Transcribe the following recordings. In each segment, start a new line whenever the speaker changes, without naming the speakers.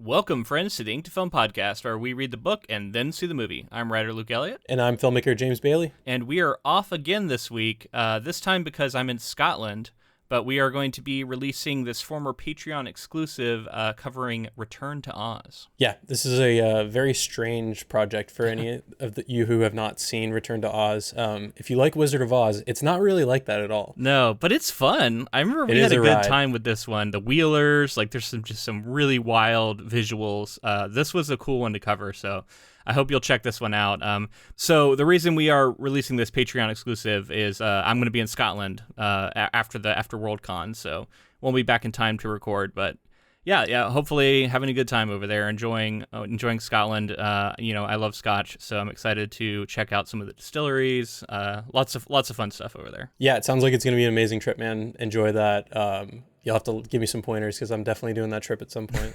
Welcome, friends, to the Ink to Film podcast, where we read the book and then see the movie. I'm writer Luke Elliott.
And I'm filmmaker James Bailey.
And we are off again this week, this time because I'm in Scotland, but we are going to be releasing this former Patreon exclusive covering Return to Oz.
Yeah, this is a very strange project for any of you who have not seen Return to Oz. If you like Wizard of Oz, it's not really like that at all.
No, but it's fun. I remember we had a good time with this one. The Wheelers, there's some really wild visuals. This was a cool one to cover, so I hope you'll check this one out. So the reason we are releasing this Patreon exclusive is I'm going to be in Scotland after Worldcon, so won't be back in time to record. But yeah, hopefully having a good time over there, enjoying Scotland. I love Scotch, so I'm excited to check out some of the distilleries. Lots of fun stuff over there.
Yeah, it sounds like it's going to be an amazing trip, man. Enjoy that. You'll have to give me some pointers because I'm definitely doing that trip at some point.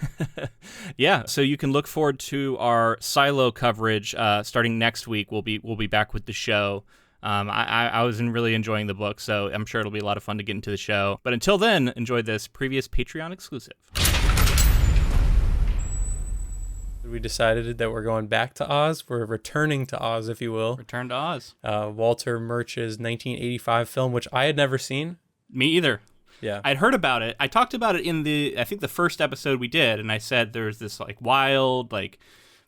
Yeah, so you can look forward to our Silo coverage starting next week. We'll be back with the show. I was really enjoying the book, so I'm sure it'll be a lot of fun to get into the show. But until then, enjoy this previous Patreon exclusive.
We decided that we're going back to Oz. We're returning to Oz, if you will.
Return to Oz.
Walter Murch's 1985 film, which I had never seen.
Me either.
Yeah.
I'd heard about it. I talked about it in I think the first episode we did, and I said there's this wild,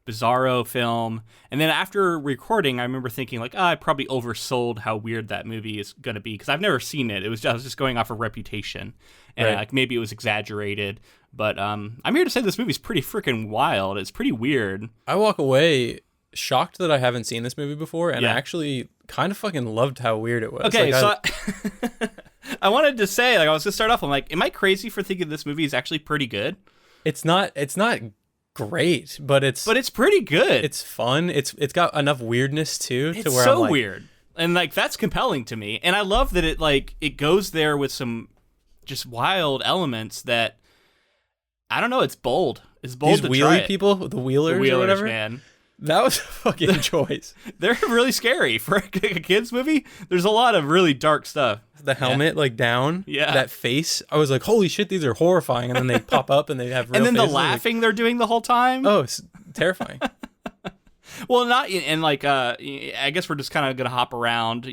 bizarro film. And then after recording, I remember thinking I probably oversold how weird that movie is going to be because I've never seen it. I was just going off of reputation, and
right.
Maybe it was exaggerated. But I'm here to say this movie's pretty freaking wild. It's pretty weird.
I walk away shocked that I haven't seen this movie before, and I actually kind of fucking loved how weird it was.
Okay, I wanted to say, I was going to start off, I'm am I crazy for thinking this movie is actually pretty good?
It's not great, but it's
pretty good.
It's fun. It's got enough weirdness too
to
where
so
I'm
weird. And that's compelling to me. And I love that it goes there with some just wild elements that I don't know, it's bold. It's bold.
These
to
wheelie
try it.
people, the Wheelers or whatever.
Man.
That was a fucking choice.
They're really scary for a kids movie. There's a lot of really dark stuff.
The helmet down.
Yeah.
That face. I was like, holy shit, these are horrifying. And then they pop up and they have real
and then
faces.
The laughing they're doing the whole time.
Oh, it's terrifying.
Well, not and I guess we're just kind of gonna hop around.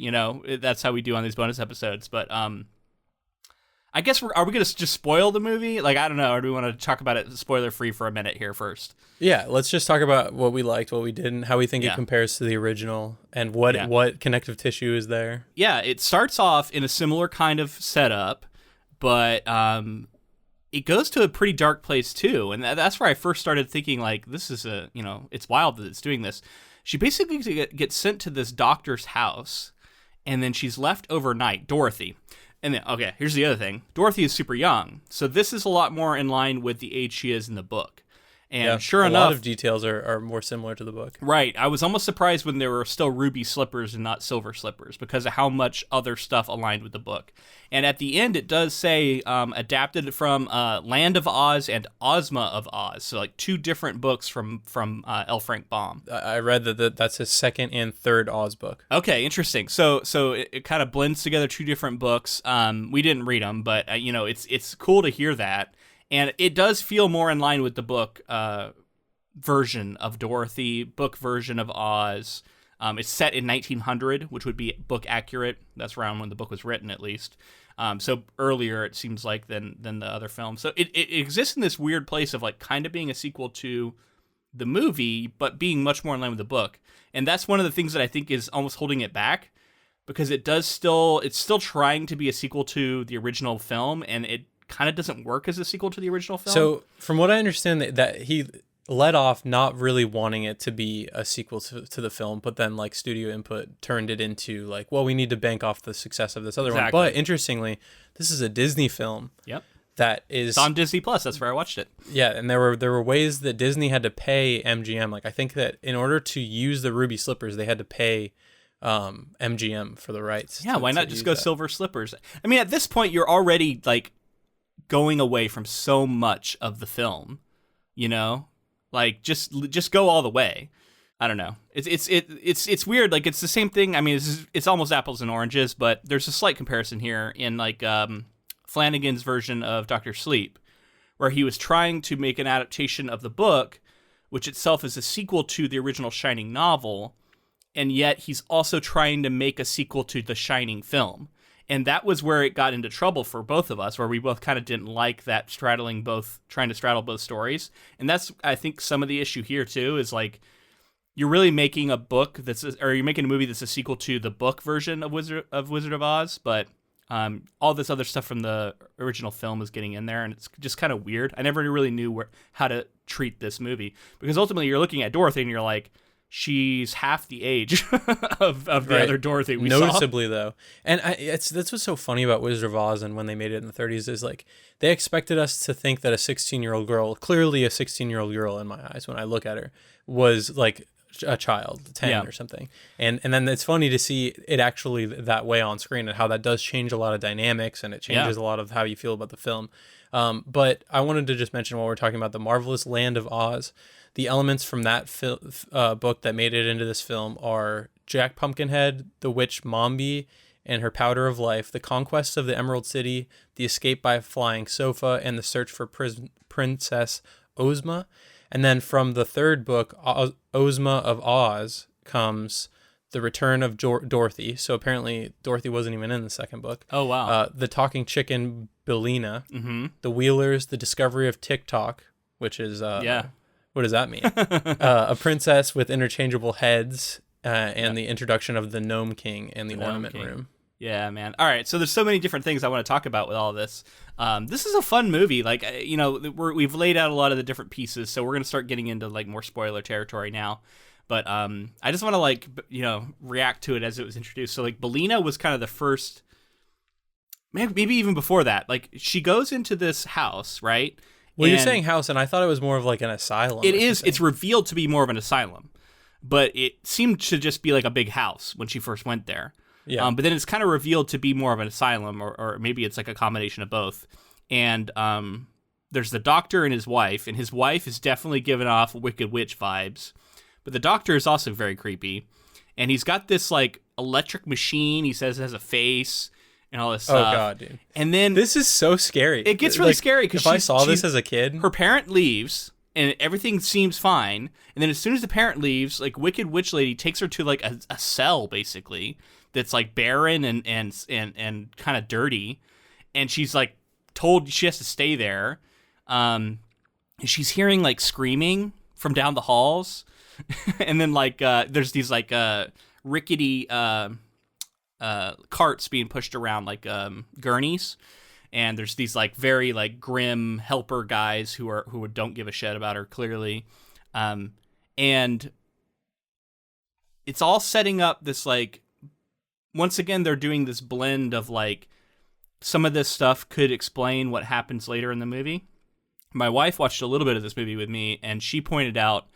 That's how we do on these bonus episodes. But I guess are we gonna just spoil the movie? I don't know. Or do we want to talk about it spoiler free for a minute here first?
Yeah, let's just talk about what we liked, what we didn't, how we think it compares to the original, and what connective tissue is there. Yeah,
it starts off in a similar kind of setup, but it goes to a pretty dark place too, and that's where I first started thinking this is it's wild that it's doing this. She basically gets sent to this doctor's house, and then she's left overnight, Dorothy. And then, okay, here's the other thing. Dorothy is super young, so this is a lot more in line with the age she is in the book. And sure enough,
a lot of details are more similar to the book.
Right. I was almost surprised when there were still ruby slippers and not silver slippers because of how much other stuff aligned with the book. And at the end, it does say adapted from Land of Oz and Ozma of Oz. So two different books from L. Frank Baum.
I read that's his second and third Oz book.
Okay, interesting. So it kind of blends together two different books. We didn't read them, but it's cool to hear that. And it does feel more in line with the book version of Dorothy, book version of Oz. It's set in 1900, which would be book accurate. That's around when the book was written, at least. So earlier, it seems like, than the other film. So it exists in this weird place of kind of being a sequel to the movie, but being much more in line with the book. And that's one of the things that I think is almost holding it back, because it's still trying to be a sequel to the original film, and it kind of doesn't work as a sequel to the original film.
So from what I understand, that he led off not really wanting it to be a sequel to the film, but then studio input turned it into we need to bank off the success of this other one. But interestingly, this is a Disney film.
Yep.
That is
it's on Disney Plus. That's where I watched it.
Yeah, and there were ways that Disney had to pay MGM. I think that in order to use the ruby slippers, they had to pay MGM for the rights.
Yeah, why not just go silver slippers? I mean, at this point, you're already going away from so much of the film, just go all the way. I don't know. It's weird. It's the same thing. I mean, it's almost apples and oranges, but there's a slight comparison here in Flanagan's version of Dr. Sleep, where he was trying to make an adaptation of the book, which itself is a sequel to the original Shining novel, and yet he's also trying to make a sequel to the Shining film. And that was where it got into trouble for both of us, where we both kind of didn't like that trying to straddle both stories. And that's, I think, some of the issue here too, is like, you're really making a book you're making a movie that's a sequel to the book version of Wizard of Oz, but all this other stuff from the original film is getting in there, and it's just kind of weird. I never really knew how to treat this movie, because ultimately you're looking at Dorothy and you're like, she's half the age of the other Dorothy we
noticeably
saw.
Though, and that's what's so funny about Wizard of Oz, and when they made it in the 30s, is like they expected us to think that a 16-year-old girl, clearly a 16-year-old girl in my eyes when I look at her, was like a child, 10 or something, and then it's funny to see it actually that way on screen, and how that does change a lot of dynamics, and it changes a lot of how you feel about the film. But I wanted to just mention, while we're talking about The Marvelous Land of Oz, the elements from that book that made it into this film are Jack Pumpkinhead, the witch Mombi and her powder of life, the conquest of the Emerald City, the escape by a flying sofa, and the search for Princess Ozma. And then from the third book, Ozma of Oz, comes the return of Dorothy. So apparently Dorothy wasn't even in the second book.
Oh, wow.
The talking chicken Billina, the Wheelers, the discovery of TikTok, which is... What does that mean? A princess with interchangeable heads, and the introduction of the Gnome King and the Ornament Room.
Yeah, man. All right, so there's so many different things I want to talk about with all of this. This is a fun movie. Like, we've laid out a lot of the different pieces, so we're gonna start getting into like more spoiler territory now. But I just want to react to it as it was introduced. So like, Billina was kind of the first, maybe even before that. Like, she goes into this house, right?
Well, you're saying house, and I thought it was more of like an asylum.
It is. It's revealed to be more of an asylum, but it seemed to just be like a big house when she first went there.
Yeah.
But then it's kind of revealed to be more of an asylum, or maybe it's like a combination of both. And there's the doctor and his wife is definitely giving off Wicked Witch vibes, but the doctor is also very creepy, and he's got this like electric machine. He says it has a face. And all this stuff.
Oh god, dude!
And then
this is so scary.
It gets really scary because
if I saw this as a kid,
her parent leaves and everything seems fine. And then as soon as the parent leaves, like, Wicked Witch Lady takes her to like a cell basically that's like barren and kind of dirty, and she's like told she has to stay there. And she's hearing like screaming from down the halls, and then like there's these like rickety carts being pushed around like gurneys, and there's these like very like grim helper guys who don't give a shit about her clearly, and it's all setting up this like, once again they're doing this blend of like, some of this stuff could explain what happens later in the movie. My wife watched a little bit of this movie with me, and she pointed out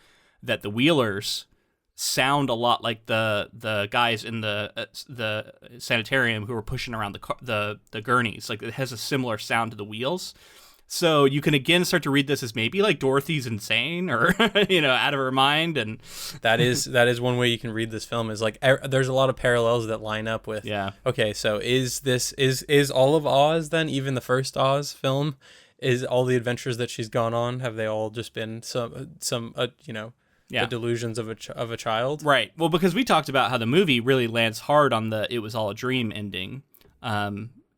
that the Wheelers sound a lot like the guys in the sanitarium who were pushing around the gurneys. Like, it has a similar sound to the wheels. So you can again start to read this as maybe like Dorothy's insane, or out of her mind. And
that is one way you can read this film, is like there's a lot of parallels that line up with.
Yeah. Okay,
so is all of Oz then, even the first Oz film, is all the adventures that she's gone on, have they all just been some the delusions of a child?
Right. Well, because we talked about how the movie really lands hard on the "it was all a dream" ending.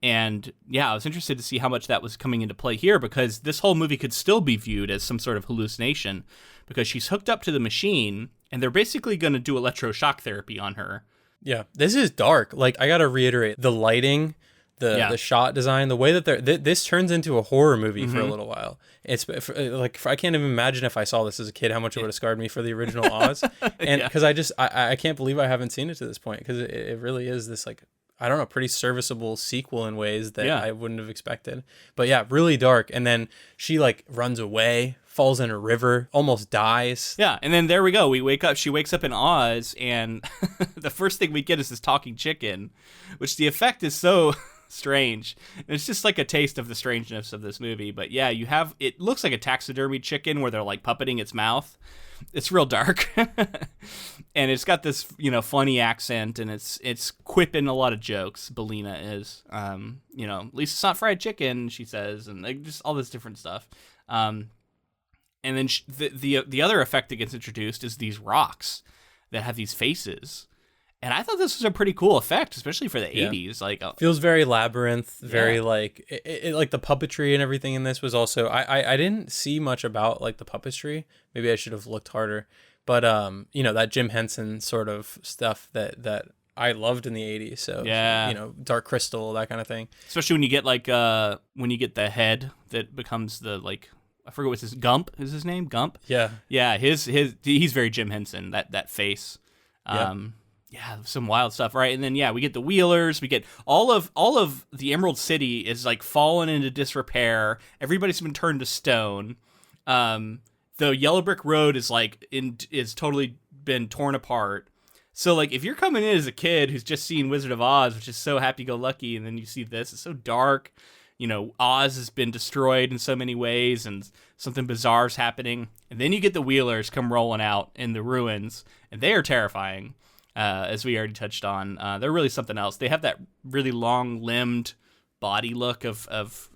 And yeah, I was interested to see how much that was coming into play here, because this whole movie could still be viewed as some sort of hallucination, because she's hooked up to the machine and they're basically going to do electroshock therapy on her.
Yeah. This is dark. Like, I got to reiterate, the lighting, the shot design, the way that this turns into a horror movie for a little while. It's like, I can't even imagine if I saw this as a kid how much it would have scarred me for the original Oz. And because I can't believe I haven't seen it to this point, because it really is this, like, I don't know, pretty serviceable sequel in ways that I wouldn't have expected. But yeah, really dark. And then she like runs away, falls in a river, almost dies.
Yeah, and then there we go. She wakes up in Oz, and the first thing we get is this talking chicken, which the effect is so strange. It's just like a taste of the strangeness of this movie. But yeah, it looks like a taxidermy chicken where they're like puppeting its mouth. It's real dark. And it's got this, funny accent, and it's quipping a lot of jokes. Belina is, at least it's not fried chicken, she says, and like just all this different stuff. And then the other effect that gets introduced is these rocks that have these faces. And I thought this was a pretty cool effect, especially for the 80s. Like,
feels very Labyrinth, very like it like the puppetry and everything in this was also. I didn't see much about like the puppetry. Maybe I should have looked harder. But that Jim Henson sort of stuff that I loved in the 80s. So Dark Crystal, that kind of thing.
Especially when you get like when you get the head that becomes the like. I forget what's his Gump is his name. Gump. Yeah. He's very Jim Henson. That face. Yeah, some wild stuff, right? And then we get the Wheelers. We get all of the Emerald City is like fallen into disrepair. Everybody's been turned to stone. The Yellow Brick Road is is totally been torn apart. So like if you're coming in as a kid who's just seen Wizard of Oz, which is so happy-go-lucky, and then you see this, it's so dark. Oz has been destroyed in so many ways, and something bizarre is happening. And then you get the Wheelers come rolling out in the ruins, and they are terrifying. As we already touched on, they're really something else. They have that really long-limbed body look of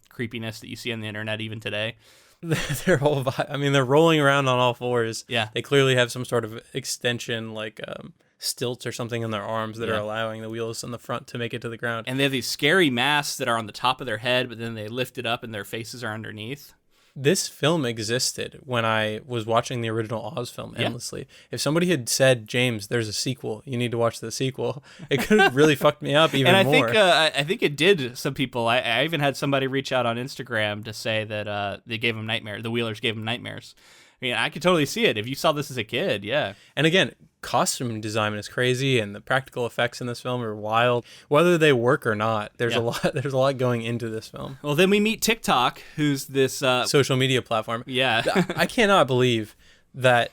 creepiness that you see on the internet even today.
They're rolling around on all fours.
Yeah,
they clearly have some sort of extension, like stilts or something in their arms that are allowing the wheels in the front to make it to the ground.
And they have these scary masks that are on the top of their head, but then they lift it up and their faces are underneath.
This film existed when I was watching the original Oz film endlessly. If somebody had said, James, there's a sequel, you need to watch the sequel, it could have really fucked me up even more.
I think it did some people. I even had somebody reach out on Instagram to say that they gave them nightmares. The Wheelers gave them nightmares. I mean, I could totally see it if you saw this as a kid. Yeah.
And again, costume design is crazy, and the practical effects in this film are wild. Whether they work or not, there's a lot. There's a lot going into this film.
Well, then we meet TikTok, who's this
social media platform.
Yeah.
I cannot believe that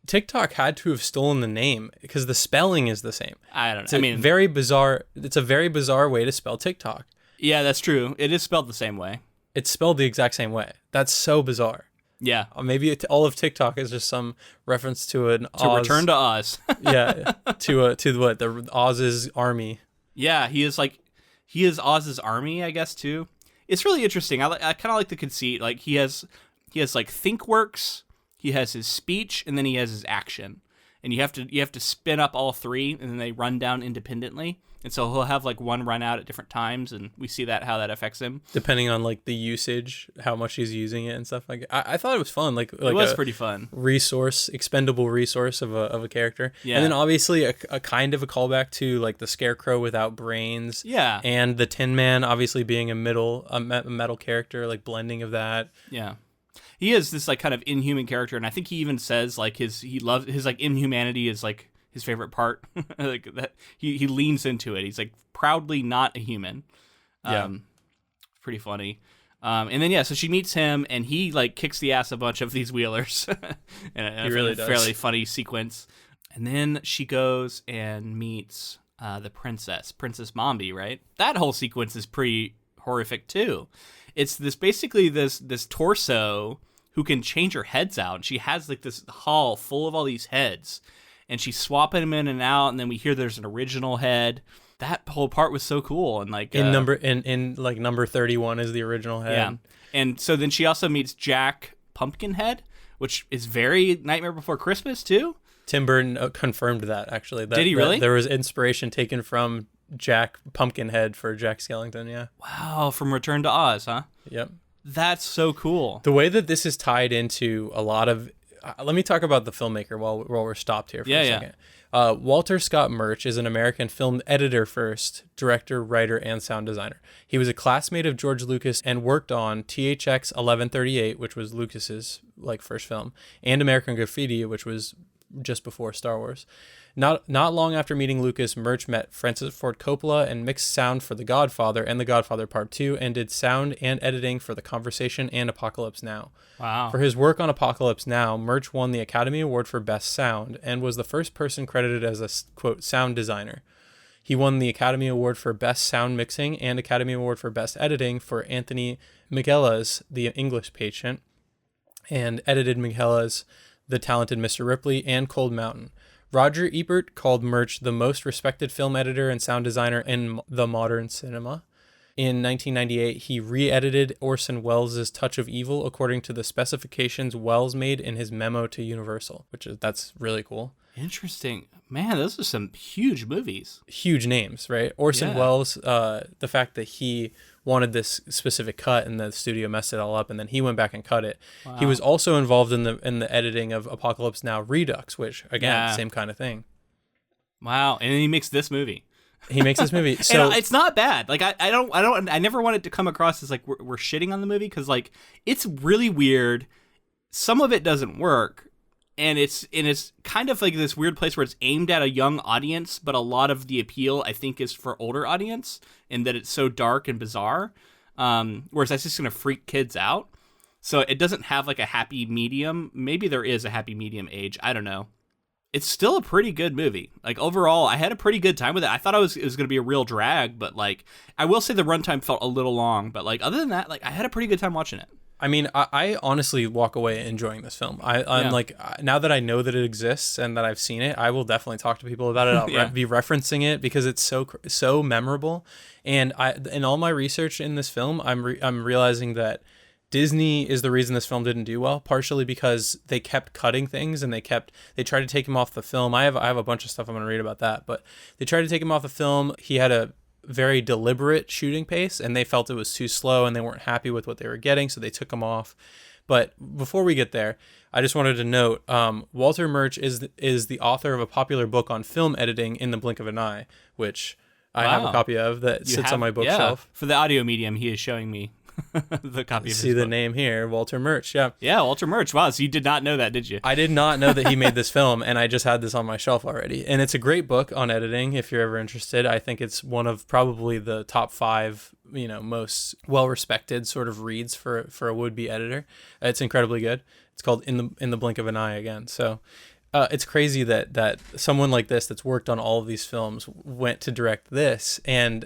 TikTok had to have stolen the name because the spelling is the same.
I don't know.
Very bizarre. It's a very bizarre way to spell TikTok.
Yeah, that's true. It is spelled the same way.
It's spelled the exact same way. That's so bizarre.
Yeah.
Maybe all of TikTok is just some reference to an
Oz. Return to Oz.
Yeah. To what? The Oz's army.
Yeah, he is Oz's army, I guess, too. It's really interesting. I kind of like the conceit. Like he has like ThinkWorks, he has his speech, and then he has his action. And you have to spin up all three, and then they run down independently. And so he'll have like one run out at different times, and we see how that affects him.
Depending on like the usage, how much he's using it and stuff like that. I thought it was fun. Like it
was pretty fun.
Expendable resource of a character.
Yeah.
And then obviously a kind of a callback to like the Scarecrow without brains.
Yeah.
And the Tin Man obviously being a metal character, like blending of that.
Yeah. He is this like kind of inhuman character, and I think he even says like his like inhumanity is like his favorite part. Like that he leans into it. He's like proudly not a human. Pretty funny. And then so she meets him, and he like kicks the ass a bunch of these Wheelers. And
he really does.
Fairly funny sequence. And then she goes and meets the Princess Mombi, right? That whole sequence is pretty horrific too. It's basically this torso who can change her heads out. And she has like this hall full of all these heads, and she's swapping them in and out. And then we hear there's an original head. That whole part was so cool. And like
in number 31 is the original head.
Yeah. And so then she also meets Jack Pumpkinhead, which is very Nightmare Before Christmas too.
Tim Burton confirmed that actually.
Did he really?
There was inspiration taken from Jack Pumpkinhead for Jack Skellington. Yeah.
Wow. From Return to Oz, huh?
Yep.
That's so cool.
The way that this is tied into a lot of... let me talk about the filmmaker while we're stopped here for a second. Walter Scott Murch is an American film editor first, director, writer, and sound designer. He was a classmate of George Lucas and worked on THX 1138, which was Lucas's first film, and American Graffiti, which was just before Star Wars. Not long after meeting Lucas, Murch met Francis Ford Coppola and mixed sound for The Godfather and The Godfather Part 2, and did sound and editing for The Conversation and Apocalypse Now.
Wow.
For his work on Apocalypse Now, Murch won the Academy Award for Best Sound and was the first person credited as a, quote, sound designer. He won the Academy Award for Best Sound Mixing and Academy Award for Best Editing for Anthony Minghella, The English Patient, and edited Minghella's The Talented Mr. Ripley and Cold Mountain. Roger Ebert called Murch the most respected film editor and sound designer in the modern cinema. In 1998, he re-edited Orson Welles' Touch of Evil according to the specifications Welles made in his memo to Universal, that's really cool.
Interesting. Man, those are some huge movies.
Huge names, right? Orson Welles, the fact that he wanted this specific cut and the studio messed it all up and then he went back and cut it. Wow. He was also involved in the editing of Apocalypse Now Redux, which again, same kind of thing.
Wow. And then he makes this movie.
He makes this movie. So
and it's not bad. Like I never want it to come across as like we're shitting on the movie, because like it's really weird. Some of it doesn't work. And it's kind of like this weird place where it's aimed at a young audience, but a lot of the appeal, I think, is for older audience, in that it's so dark and bizarre. Whereas that's just going to freak kids out. So it doesn't have like a happy medium. Maybe there is a happy medium age. I don't know. It's still a pretty good movie. Like overall, I had a pretty good time with it. I thought it was going to be a real drag, but like I will say the runtime felt a little long. But like other than that, like I had a pretty good time watching it.
I mean, I honestly walk away enjoying this film. I'm like, now that I know that it exists and that I've seen it, I will definitely talk to people about it. I'll be referencing it because it's so memorable. And in all my research in this film, I'm realizing that Disney is the reason this film didn't do well, partially because they kept cutting things and they tried to take him off the film. I have a bunch of stuff I'm going to read about that, but they tried to take him off the film. He had a very deliberate shooting pace and they felt it was too slow and they weren't happy with what they were getting, so they took him off. But before we get there, I just wanted to note Walter Murch is the author of a popular book on film editing, In the Blink of an Eye, which I have a copy of that sits on my bookshelf.
Yeah. For the audio medium, he is showing me the copy of his
See the
book.
name here, Walter Murch. Yeah,
Walter Murch. Wow, so you did not know that, did you?
I did not know that he made this film, and I just had this on my shelf already. And it's a great book on editing if you're ever interested. I think it's one of probably the top 5, most well-respected sort of reads for a would-be editor. It's incredibly good. It's called In the Blink of an Eye again. So it's crazy that someone like this that's worked on all of these films went to direct this, and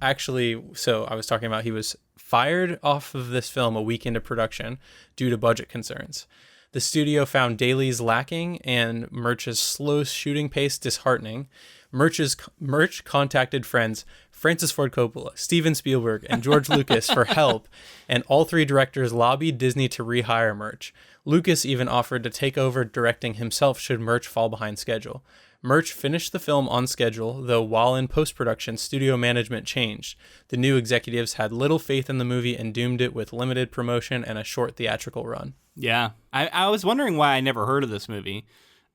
actually, so I was talking about he was fired off of this film a week into production due to budget concerns. The studio found dailies lacking and Murch's slow shooting pace disheartening. Murch contacted friends Francis Ford Coppola, Steven Spielberg, and George Lucas for help, and all 3 directors lobbied Disney to rehire Murch. Lucas even offered to take over directing himself should Murch fall behind schedule. Murch finished the film on schedule, though while in post-production, studio management changed. The new executives had little faith in the movie and doomed it with limited promotion and a short theatrical run.
Yeah. I was wondering why I never heard of this movie.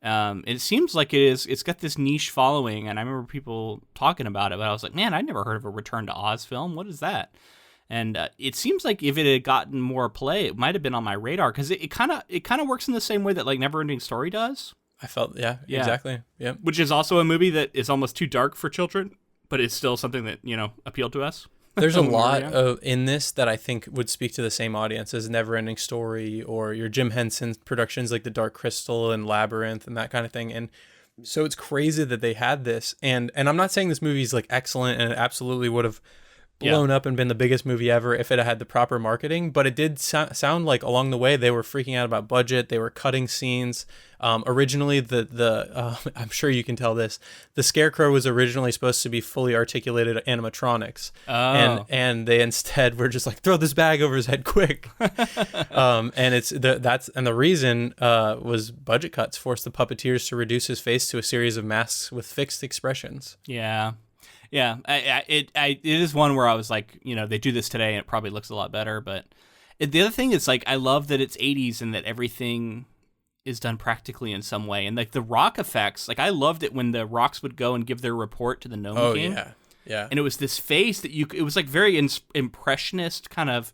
It seems like it's got this niche following, and I remember people talking about it, but I was like, man, I never heard of a Return to Oz film. What is that? And it seems like if it had gotten more play, it might have been on my radar, because it kind of works in the same way that like Neverending Story does.
I felt, yeah, exactly. Yeah.
Which is also a movie that is almost too dark for children, but it's still something that, appealed to us.
There's a lot in this that I think would speak to the same audience as Neverending Story or your Jim Henson productions like The Dark Crystal and Labyrinth and that kind of thing. And so it's crazy that they had this. And I'm not saying this movie is like excellent and it absolutely would have blown up and been the biggest movie ever if it had the proper marketing, but it did sound like along the way they were freaking out about budget. They were cutting scenes. Originally, I'm sure you can tell this, the Scarecrow was originally supposed to be fully articulated animatronics, and they instead were just like, throw this bag over his head quick. And the reason was budget cuts forced the puppeteers to reduce his face to a series of masks with fixed expressions.
Yeah. Yeah, it is one where I was like, they do this today and it probably looks a lot better. But the other thing is like, I love that it's 80s and that everything is done practically in some way. And like the rock effects, like I loved it when the rocks would go and give their report to the Gnome King.
Oh, yeah. And
it was this face that it was like very impressionist kind of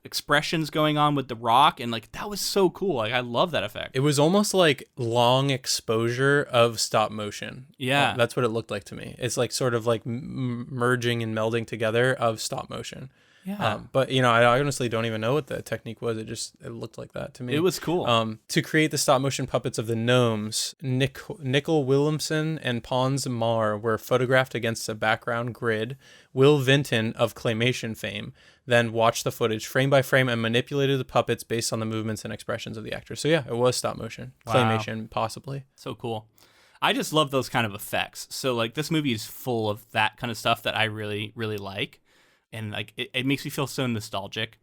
expressions going on with the rock, and like that was so cool. Like I love that effect.
It was almost like long exposure of stop motion.
Yeah,
that's what it looked like to me. It's like sort of like merging and melding together of stop motion.
Yeah.
But I honestly don't even know what the technique was. It looked like that to me.
It was cool.
To create the stop motion puppets of the gnomes, Nicol Williamson and Pons Marr were photographed against a background grid. Will Vinton of Claymation fame then watched the footage frame by frame and manipulated the puppets based on the movements and expressions of the actors. So yeah, it was stop motion.
Wow.
Claymation, possibly.
So cool. I just love those kind of effects. So like this movie is full of that kind of stuff that I really, really like. And like it makes me feel so nostalgic.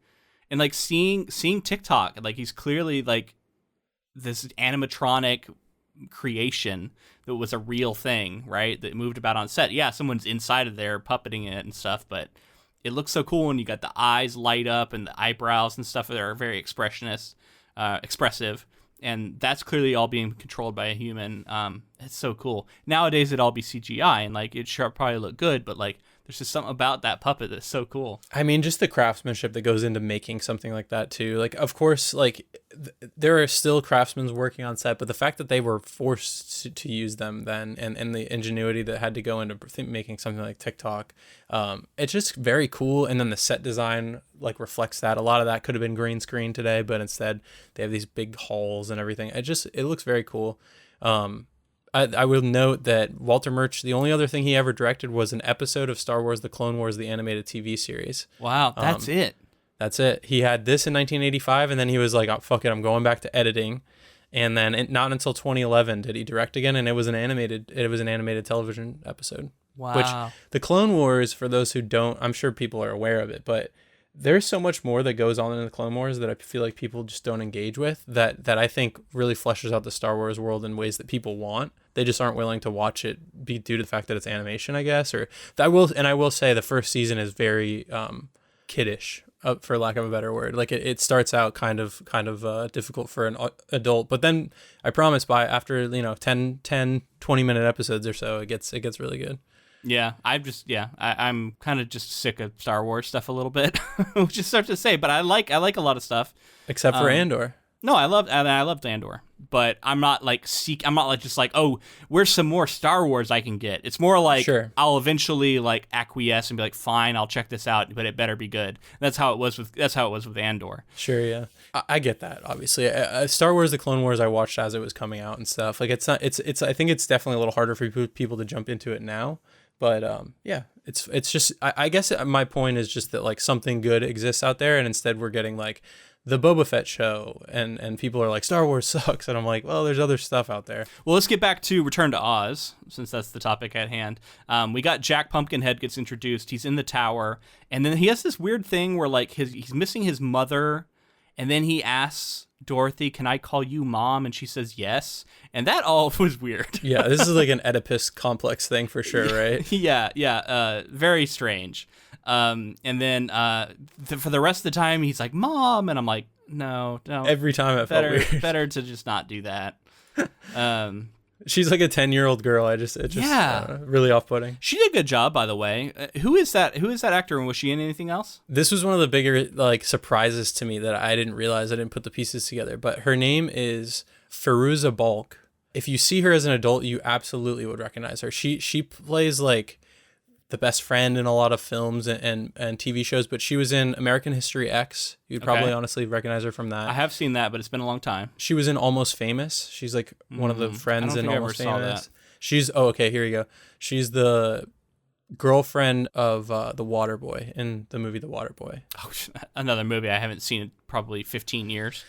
And like seeing TikTok, like he's clearly like this animatronic creation that was a real thing, right? That moved about on set. Yeah, someone's inside of there puppeting it and stuff, but it looks so cool when you got the eyes light up and the eyebrows and stuff that are very expressive. And that's clearly all being controlled by a human. It's so cool. Nowadays, it'd all be CGI, and like it sure probably look good, but like there's just something about that puppet that's so cool.
I mean, just the craftsmanship that goes into making something like that too. Like, of course, like there are still craftsmen working on set, but the fact that they were forced to use them then, and the ingenuity that had to go into making something like TikTok, it's just very cool. And then the set design like reflects that. A lot of that could have been green screen today, but instead they have these big halls and everything. It looks very cool. I will note that Walter Murch, the only other thing he ever directed was an episode of Star Wars: The Clone Wars, the animated TV series.
Wow, that's it.
That's it. He had this in 1985, and then he was like, oh, fuck it, I'm going back to editing. And then not until 2011 did he direct again, and it was an animated television episode.
Wow.
Which, the Clone Wars, for those who don't, I'm sure people are aware of it, but there's so much more that goes on in the Clone Wars that I feel like people just don't engage with, that I think really fleshes out the Star Wars world in ways that people want. They just aren't willing to watch it due to the fact that it's animation, I guess. I will say the first season is very kiddish, for lack of a better word. Like it starts out kind of difficult for an adult, but then I promise after 10 20 minute episodes or so, it gets really good.
Yeah, I'm kind of just sick of Star Wars stuff a little bit, which is hard to say, but I like a lot of stuff.
Except for Andor.
No, I loved Andor, but I'm not like just like, oh, where's some more Star Wars I can get? It's more like
Sure.
I'll eventually like acquiesce and be like, fine, I'll check this out, but it better be good. That's how it was with Andor.
Sure, yeah, I get that. Obviously, Star Wars: The Clone Wars I watched as it was coming out and stuff. Like it's not. It's. I think it's definitely a little harder for people to jump into it now. But yeah, it's just. I guess my point is just that like something good exists out there, and instead we're getting like the Boba Fett show, and people are like, Star Wars sucks, and I'm like, well, there's other stuff out there.
Well, let's get back to Return to Oz, since that's the topic at hand. We got Jack Pumpkinhead gets introduced. He's in the tower, and then he has this weird thing where like he's missing his mother, and then he asks Dorothy, "Can I call you Mom?" And she says yes, and that all was weird.
Yeah, this is like an Oedipus complex thing for sure, right?
Yeah, very strange. And then for the rest of the time, he's like, "Mom," and I'm like, no.
Every time it felt weird.
Better to just not do that.
She's like a 10-year-old girl. Really off-putting.
She did a good job, by the way. Who is that actor, and was she in anything else?
This was one of the bigger like surprises to me that I didn't realize. I didn't put the pieces together. But her name is Fairuza Balk. If you see her as an adult, you absolutely would recognize her. She plays like the best friend in a lot of films and TV shows, but she was in American History X. You'd probably honestly recognize her from that.
I have seen that, but it's been a long time.
She was in Almost Famous. She's like one of the friends in Almost Famous.
That.
She's here you go. She's the girlfriend of the Waterboy in the movie The Waterboy.
Oh, another movie I haven't seen in probably 15 years.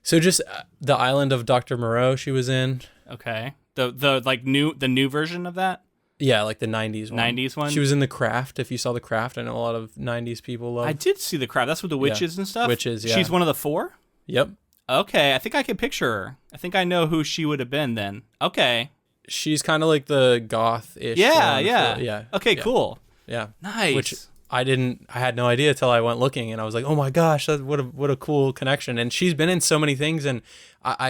So just The Island of Dr. Moreau she was in.
Okay. The new version of that?
Yeah, like the 90s one.
90s one?
She was in The Craft. If you saw The Craft, I know a lot of 90s people love.
I did see The Craft. That's with the witches and stuff?
Witches, yeah.
She's one of the 4?
Yep.
Okay, I think I can picture her. I think I know who she would have been then. Okay.
She's kind of like the goth-ish.
Yeah. Okay,
yeah.
Cool.
Yeah.
Nice.
Which I had no idea till I went looking, and I was like, oh my gosh, what a cool connection. And she's been in so many things, and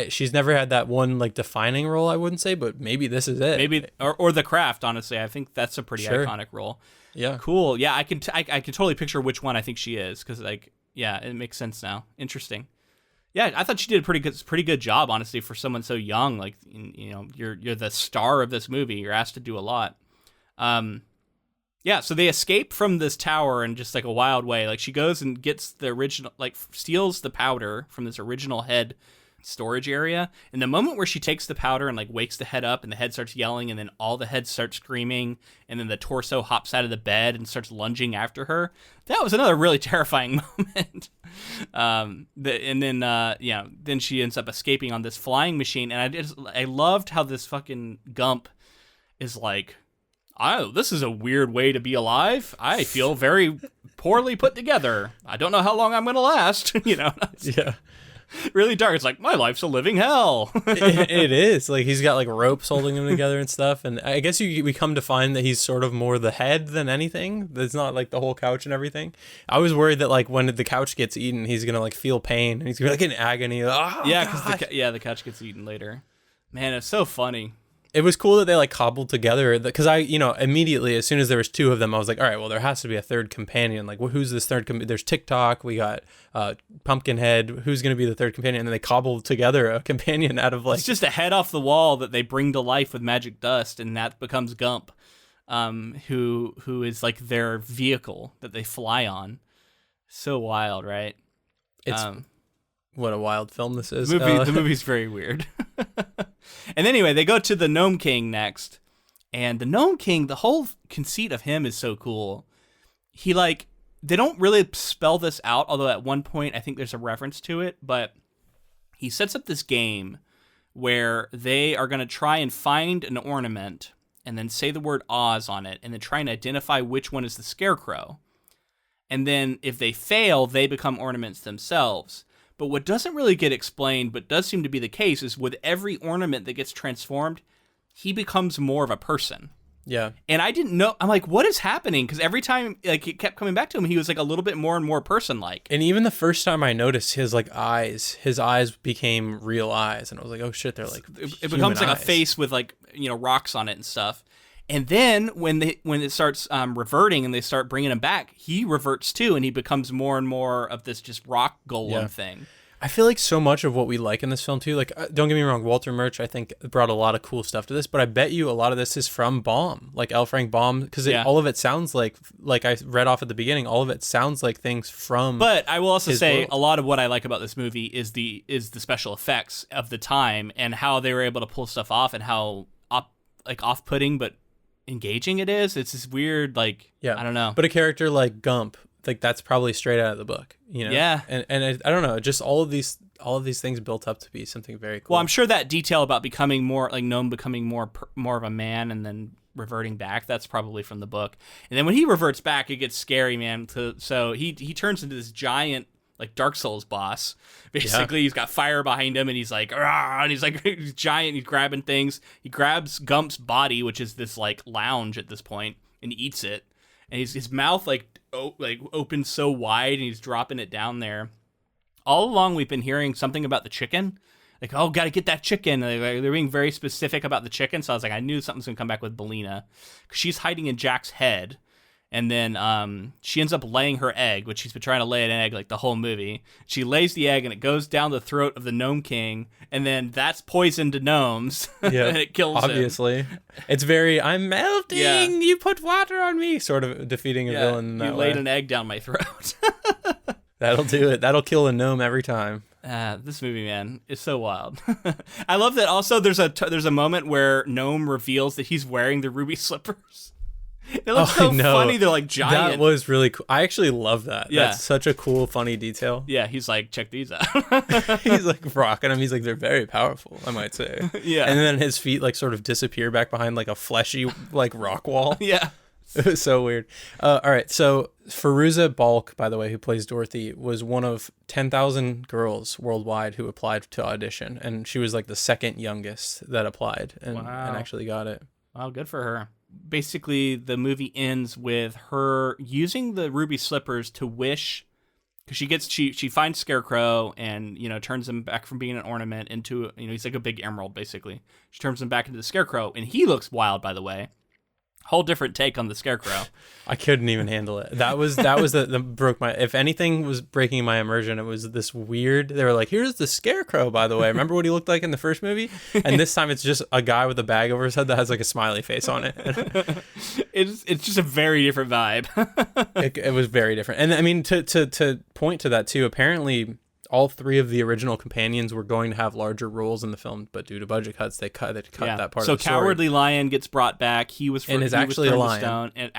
she's never had that one like defining role, I wouldn't say, but maybe this is it.
Maybe or The Craft, honestly. I think that's a pretty iconic role.
Yeah.
Cool. Yeah, I can totally picture which one I think she is, because like, yeah, it makes sense now. Interesting. Yeah, I thought she did a pretty good job, honestly, for someone so young. Like, you're the star of this movie. You're asked to do a lot. Yeah, so they escape from this tower in just like a wild way. Like she goes and gets the original, like steals the powder from this original head storage area. And the moment where she takes the powder and like wakes the head up and the head starts yelling and then all the heads start screaming and then the torso hops out of the bed and starts lunging after her. That was another really terrifying moment. Then she ends up escaping on this flying machine. And I loved how this fucking Gump is like, oh, this is a weird way to be alive. I feel very poorly put together. I don't know how long I'm going to last.
Yeah.
Really dark. It's like, my life's a living hell.
It is. Like, he's got, like, ropes holding him together and stuff. And I guess we come to find that he's sort of more the head than anything. It's not, like, the whole couch and everything. I was worried that, like, when the couch gets eaten, he's going to, like, feel pain. And he's going to be, like, in agony. Oh,
yeah, because the couch gets eaten later. Man, it's so funny.
It was cool that they like cobbled together because immediately as soon as there was two of them, I was like, all right, well, there has to be a third companion. Like, who's this third? There's TikTok. We got Pumpkinhead. Who's going to be the third companion? And then they cobbled together a companion out of like.
It's just a head off the wall that they bring to life with magic dust, and that becomes Gump, who is like their vehicle that they fly on. So wild, right?
It's what a wild film this is.
The movie's very weird. And anyway, they go to the Gnome King next. And the Gnome King, the whole conceit of him is so cool. They don't really spell this out, although at one point I think there's a reference to it. But he sets up this game where they are going to try and find an ornament and then say the word Oz on it and then try and identify which one is the Scarecrow. And then if they fail, they become ornaments themselves. But what doesn't really get explained, but does seem to be the case, is with every ornament that gets transformed, he becomes more of a person.
Yeah.
And I didn't know. I'm like, what is happening? Because every time like it kept coming back to him, he was like a little bit more and more person-like.
And even the first time I noticed his eyes became real eyes. And I was like, oh shit, they're like
it becomes like
eyes.
A face with like, rocks on it and stuff. And then when it starts reverting and they start bringing him back, he reverts too, and he becomes more and more of this just rock golem thing.
I feel like so much of what we like in this film too, like don't get me wrong, Walter Murch I think brought a lot of cool stuff to this, but I bet you a lot of this is from Baum, like L. Frank Baum, because all of it sounds like I read off at the beginning, all of it sounds like things from.
But I will also say
world.
A lot of what I like about this movie is the special effects of the time and how they were able to pull stuff off and how off-putting but engaging it is. It's this weird, I don't know.
But a character like Gump, like that's probably straight out of the book,
Yeah.
And I don't know, just all of these things built up to be something very cool.
Well, I'm sure that detail about becoming more like Gnome becoming more of a man and then reverting back, that's probably from the book. And then when he reverts back, it gets scary, man. So he turns into this giant like Dark Souls boss. Basically, He's got fire behind him, and he's like, "Argh!" And he's like, he's giant. He's grabbing things. He grabs Gump's body, which is this like lounge at this point, and he eats it. And his mouth like opens so wide, and he's dropping it down there. All along, we've been hearing something about the chicken. Like, oh, gotta get that chicken. They're being very specific about the chicken. So I was like, I knew something's gonna come back with Belina, because she's hiding in Jack's head. And then she ends up laying her egg, which she's been trying to lay an egg like the whole movie. She lays the egg, and it goes down the throat of the Gnome King, and then that's poison to gnomes, and it kills him.
Obviously. It's very, I'm melting, you put water on me, sort of defeating a villain in that
you laid an egg down my throat.
That'll do it. That'll kill a gnome every time.
This movie, man, is so wild. I love that also there's a moment where Gnome reveals that he's wearing the ruby slippers. It looks so funny. They're like giant.
That was really cool. I actually love that.
Yeah.
That's such a cool, funny detail.
Yeah, he's like, check these out.
He's like rocking them. He's like, they're very powerful, I might say.
Yeah.
And then his feet like sort of disappear back behind like a fleshy like rock wall.
Yeah.
It was so weird. All right. So Fairuza Balk, by the way, who plays Dorothy, was one of 10,000 girls worldwide who applied to audition. And she was like the second youngest that applied and actually got it.
Wow, good for her. Basically, the movie ends with her using the ruby slippers to wish, because she finds Scarecrow and turns him back from being an ornament into he's like a big emerald basically. She turns him back into the Scarecrow, and he looks wild, by the way. Whole different take on the Scarecrow.
I couldn't even handle it. That was the broke my. If anything was breaking my immersion, it was this weird. They were like, "Here's the Scarecrow, by the way. Remember what he looked like in the first movie?" And this time, it's just a guy with a bag over his head that has like a smiley face on it.
It's just a very different vibe.
It was very different. And I mean, to point to that too. Apparently, all three of the original companions were going to have larger roles in the film, but due to budget cuts, they cut that part.
So
of the story.
Cowardly Lion gets brought back. He was
and is actually a lion,
stone, and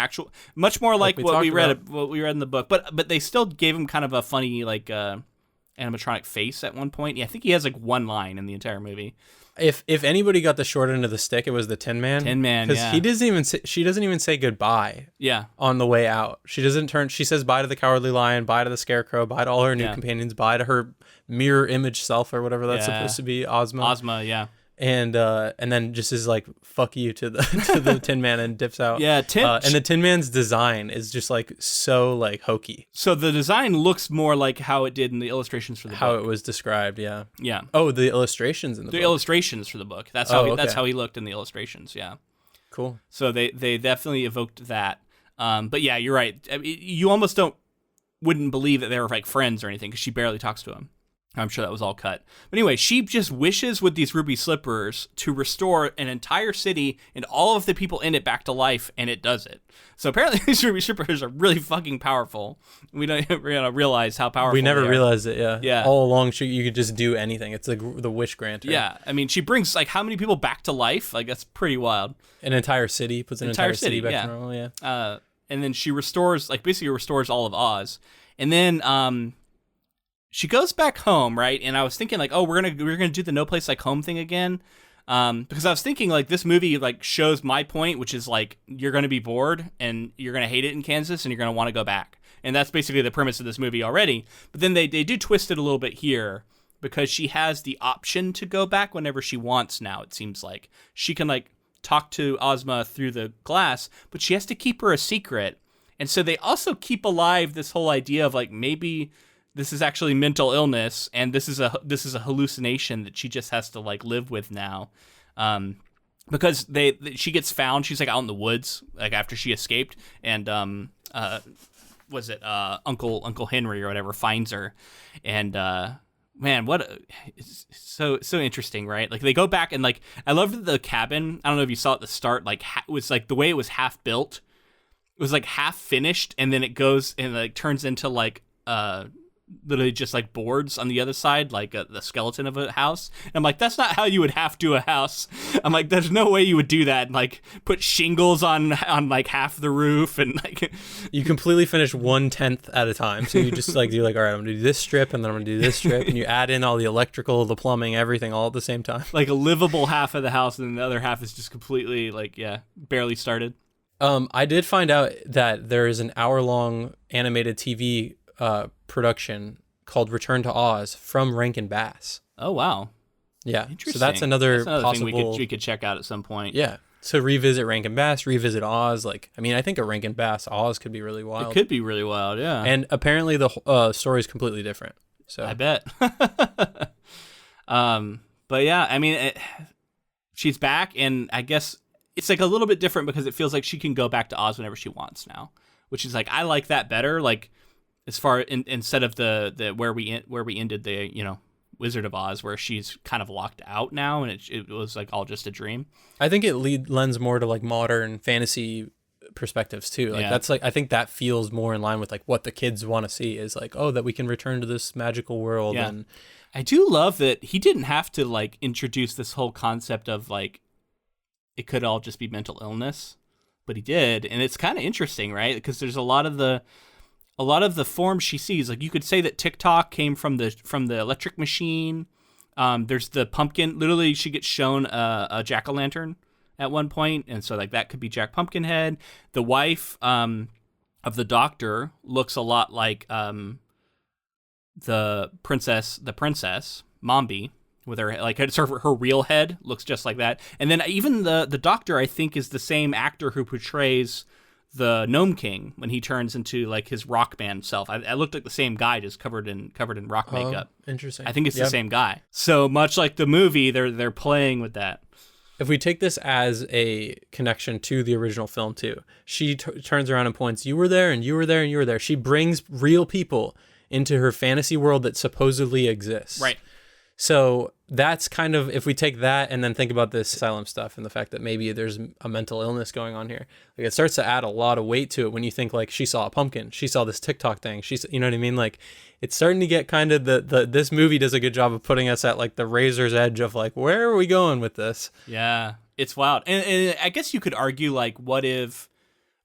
much more like what we read in the book. But they still gave him kind of a funny animatronic face at one point. Yeah, I think he has like one line in the entire movie.
If anybody got the short end of the stick, it was the Tin Man.
Tin Man,
because she doesn't even say goodbye.
Yeah.
On the way out, she doesn't turn. She says bye to the Cowardly Lion, bye to the Scarecrow, bye to all her new companions, bye to her mirror image self or whatever that's supposed to be, Ozma.
Ozma, yeah.
And then just is like fuck you to the Tin Man and dips out.
Yeah,
and the Tin Man's design is just like so like hokey.
So the design looks more like how it did in the illustrations for the book.
How it was described, yeah.
Yeah.
Oh, the illustrations in the book.
The illustrations for the book. That's how he looked in the illustrations, yeah.
Cool.
So they definitely evoked that. But yeah, you're right. I mean, you almost wouldn't believe that they were like friends or anything because she barely talks to him. I'm sure that was all cut. But anyway, she just wishes with these ruby slippers to restore an entire city and all of the people in it back to life, and it does it. So apparently these ruby slippers are really fucking powerful. We don't realize how powerful
we never
they are.
realized it, yeah.
Yeah.
All along, you could just do anything. It's like the wish granter.
Yeah. I mean, she brings, like, how many people back to life? Like, that's pretty wild.
An entire city. Puts an entire city back to normal,
yeah. And then she restores, like, basically restores all of Oz. And then, she goes back home, right? And I was thinking like, oh, we're gonna do the No Place Like Home thing again, because I was thinking like this movie like shows my point, which is like you're gonna be bored and you're gonna hate it in Kansas and you're gonna want to go back, and that's basically the premise of this movie already. But then they do twist it a little bit here because she has the option to go back whenever she wants. Now it seems like she can like talk to Ozma through the glass, but she has to keep her a secret, and so they also keep alive this whole idea of like maybe this is actually mental illness, and this is a hallucination that she just has to like live with now, because she gets found. She's like out in the woods, like after she escaped, and was it Uncle Henry or whatever finds her, and man, it's so interesting, right? Like they go back and like I loved the cabin. I don't know if you saw at the start, like it was like the way it was half built, it was like half finished, and then it goes and like turns into like literally just like boards on the other side, like the skeleton of a house. And I'm like, that's not how you would have to a house. I'm like, there's no way you would do that and like put shingles on like half the roof and like
you completely finish 1/10 at a time. So you just like you're like, all right, I'm gonna do this strip and then I'm gonna do this strip, and you add in all the electrical, the plumbing, everything all at the same time.
Like a livable half of the house, and then the other half is just completely like barely started.
I did find out that there is an hour-long animated TV production called Return to Oz from Rankin Bass.
Oh wow.
Yeah. So that's another possible
thing we could check out at some point.
Yeah. So revisit Rankin Bass, revisit Oz. Like, I mean, I think a Rankin Bass Oz could be really wild.
It could be really wild, yeah.
And apparently the story is completely different. So
I bet. But yeah, I mean, she's back, and I guess it's like a little bit different because it feels like she can go back to Oz whenever she wants now, which is like I like that better. Like as far instead of the where we ended the Wizard of Oz, where she's kind of locked out now, and it was like all just a dream.
I think it lends more to like modern fantasy perspectives too. Like that's like I think that feels more in line with like what the kids want to see is like, oh, that we can return to this magical world.
Yeah.
And
I do love that he didn't have to like introduce this whole concept of like it could all just be mental illness, but he did, and it's kind of interesting, right? Because there's a lot of the forms she sees. Like you could say that TikTok came from the electric machine. There's the pumpkin. Literally, she gets shown a jack-o'-lantern at one point, and so like that could be Jack Pumpkinhead. The wife of the doctor looks a lot like the princess Mombi, with her like her real head looks just like that. And then even the doctor, I think, is the same actor who portrays the Gnome King when he turns into like his rock band self. I looked like the same guy, just covered in rock makeup.
Interesting.
I think it's the same guy. So much like the movie, they're playing with that.
if we take this as a connection to the original film too, she turns around and points, you were there and you were there and you were there. She brings real people into her fantasy world that supposedly exists.
Right.
So that's kind of, if we take that and then think about this asylum stuff and the fact that maybe there's a mental illness going on here, like it starts to add a lot of weight to it when you think like she saw a pumpkin, she saw this TikTok thing, you know what I mean? Like it's starting to get kind of this movie does a good job of putting us at like the razor's edge of like, where are we going with this?
Yeah, it's wild. And I guess you could argue like, what if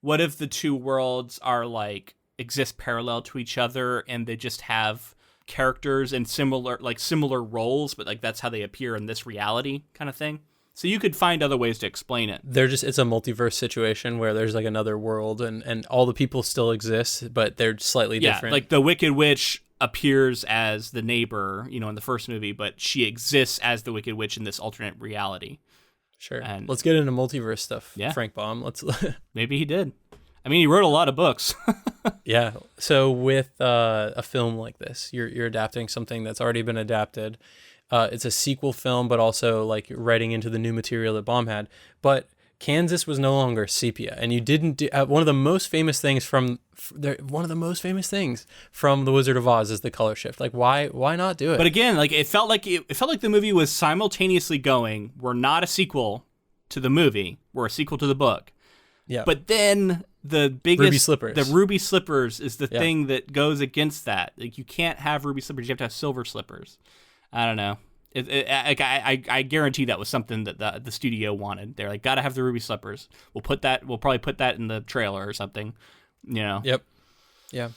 the two worlds are like exist parallel to each other and they just have characters and similar roles, but like that's how they appear in this reality kind of thing. So you could find other ways to explain it.
It's a multiverse situation where there's like another world and all the people still exist, but they're slightly different.
Like the Wicked Witch appears as the neighbor, in the first movie, but she exists as the Wicked Witch in this alternate reality.
Sure. And let's get into multiverse stuff.
Yeah.
Frank Baum.
Maybe he did. I mean, he wrote a lot of books.
Yeah. So with a film like this, you're adapting something that's already been adapted. It's a sequel film, but also like writing into the new material that Baum had. But Kansas was no longer sepia, and you didn't do one of the most famous things from The Wizard of Oz is the color shift. Like, why not do it?
But again, like it felt like the movie was simultaneously going, we're not a sequel to the movie, we're a sequel to the book.
Yeah.
But then the biggest Ruby Slippers is the thing that goes against that. Like you can't have ruby slippers, you have to have silver slippers. I don't know. I guarantee that was something that the studio wanted. They're like, gotta have the ruby slippers. We'll probably put that in the trailer or something.
Yep. Yeah.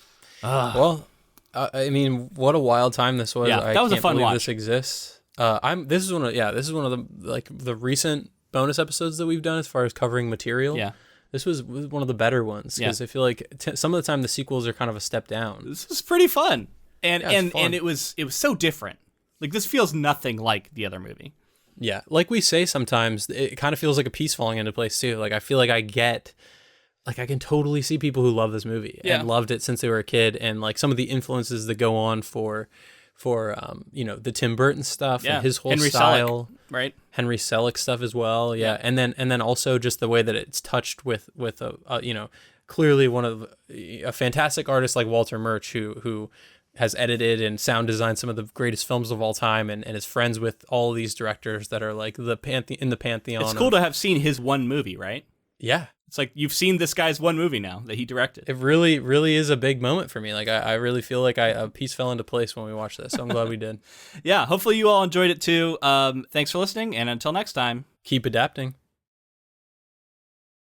Well, I mean, what a wild time this was.
Yeah, that was a fun watch.
This exists. This is one of the recent bonus episodes that we've done as far as covering material.
Yeah.
This was one of the better ones because I feel like some of the time the sequels are kind of a step down.
This was pretty fun, and it was so different. Like this feels nothing like the other movie.
Yeah, like we say sometimes, it kind of feels like a piece falling into place too. Like I feel like I can totally see people who love this movie and loved it since they were a kid, and like some of the influences that go on for the Tim Burton stuff and his whole
Henry
style,
Selick, right?
Henry Selick stuff as well, yeah. And then also just the way that it's touched with clearly one of a fantastic artist like Walter Murch who has edited and sound designed some of the greatest films of all time and is friends with all these directors that are like in the pantheon.
It's cool to have seen his one movie, right?
Yeah.
It's like you've seen this guy's one movie now that he directed.
It really, really is a big moment for me. Like I really feel like a piece fell into place when we watched this. So I'm glad we did.
Yeah, hopefully you all enjoyed it too. Thanks for listening, and until next time,
keep adapting.